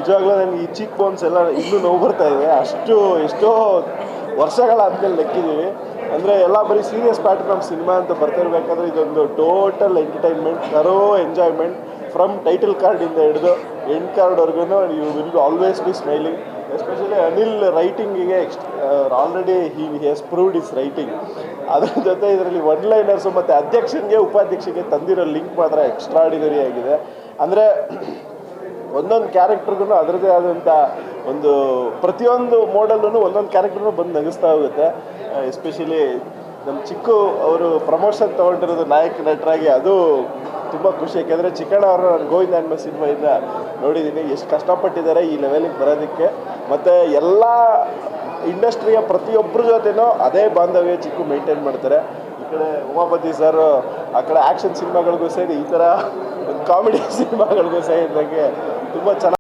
ನಿಜವಾಗ್ಲೂ ನನಗೆ ಈ ಚೀಕ್ ಬೋನ್ಸ್ ಎಲ್ಲ ಇನ್ನೂ ನೋವು ಬರ್ತಾ ಇದೆ. ಎಷ್ಟೋ ವರ್ಷಗಳಾದ್ಮೇಲೆ ಲೆಕ್ಕಿದ್ದೀವಿ. ಅಂದರೆ ಎಲ್ಲ ಬರೀ ಸೀರಿಯಸ್ ಪ್ಯಾಟರ್ನ್ ಆಫ್ ಸಿನಿಮಾ ಅಂತ ಬರ್ತಿರ್ಬೇಕಾದ್ರೆ ಇದೊಂದು total entertainment, thorough enjoyment. From title ಕಾರ್ಡಿಂದ ಹಿಡಿದು ಎಂಡ್ ಕಾರ್ಡ್ವರೆಗೂ you will always be smiling. Especially Anil ರೈಟಿಂಗಿಗೆ already he has proved his writing. ಅದರ ಜೊತೆ ಇದರಲ್ಲಿ ಒನ್ ಲೈನರ್ಸು ಮತ್ತು ಅಧ್ಯಕ್ಷನಿಗೆ ಉಪಾಧ್ಯಕ್ಷನಿಗೆ ತಂದಿರೋ ಲಿಂಕ್ ಮಾತ್ರ ಎಕ್ಸ್ಟ್ರಾಡಿನರಿ ಆಗಿದೆ. ಅಂದರೆ ಒಂದೊಂದು ಕ್ಯಾರೆಕ್ಟರ್ಗೂ ಅದರದೇ ಆದಂಥ ಒಂದು ಪ್ರತಿಯೊಂದು ಮೋಡಲ್ಲೂ ಒಂದೊಂದು ಕ್ಯಾರೆಕ್ಟರ್ನು ಬಂದು ನಗಿಸ್ತಾ ಹೋಗುತ್ತೆ. ಎಸ್ಪೆಷಲಿ ನಮ್ಮ ಚಿಕ್ಕು ಅವರು ಪ್ರಮೋಷನ್ ತೊಗೊಂಡಿರೋದು ನಾಯಕ ನಟರಾಗಿ ಅದು ತುಂಬ ಖುಷಿ. ಯಾಕೆಂದರೆ ಚಿಕ್ಕಣ್ಣ ಅವರು ನಾನು ಗೋವಿಂದ ಆ್ಯಂಡ್ ಸಿನಿಮಾಯಿಂದ ನೋಡಿದ್ದೀನಿ, ಎಷ್ಟು ಕಷ್ಟಪಟ್ಟಿದ್ದಾರೆ ಈ ಲೆವೆಲಿಗೆ ಬರೋದಕ್ಕೆ. ಮತ್ತು ಎಲ್ಲ ಇಂಡಸ್ಟ್ರಿಯ ಪ್ರತಿಯೊಬ್ಬರ ಜೊತೆನೂ ಅದೇ ಬಾಂಧವ್ಯ ಚಿಕ್ಕು ಮೇಂಟೈನ್ ಮಾಡ್ತಾರೆ. ಈ ಕಡೆ ಉಮಾಪತಿ ಸರ್ ಆ ಕಡೆ ಆ್ಯಕ್ಷನ್ ಸಿನಿಮಾಗಳಿಗೂ ಸೇರಿ ಈ ಥರ ಒಂದು ಕಾಮಿಡಿ ಸಿನಿಮಾಗಳಿಗೂ ಸೇರಿದಂಗೆ ತುಂಬ ಚೆನ್ನಾಗಿ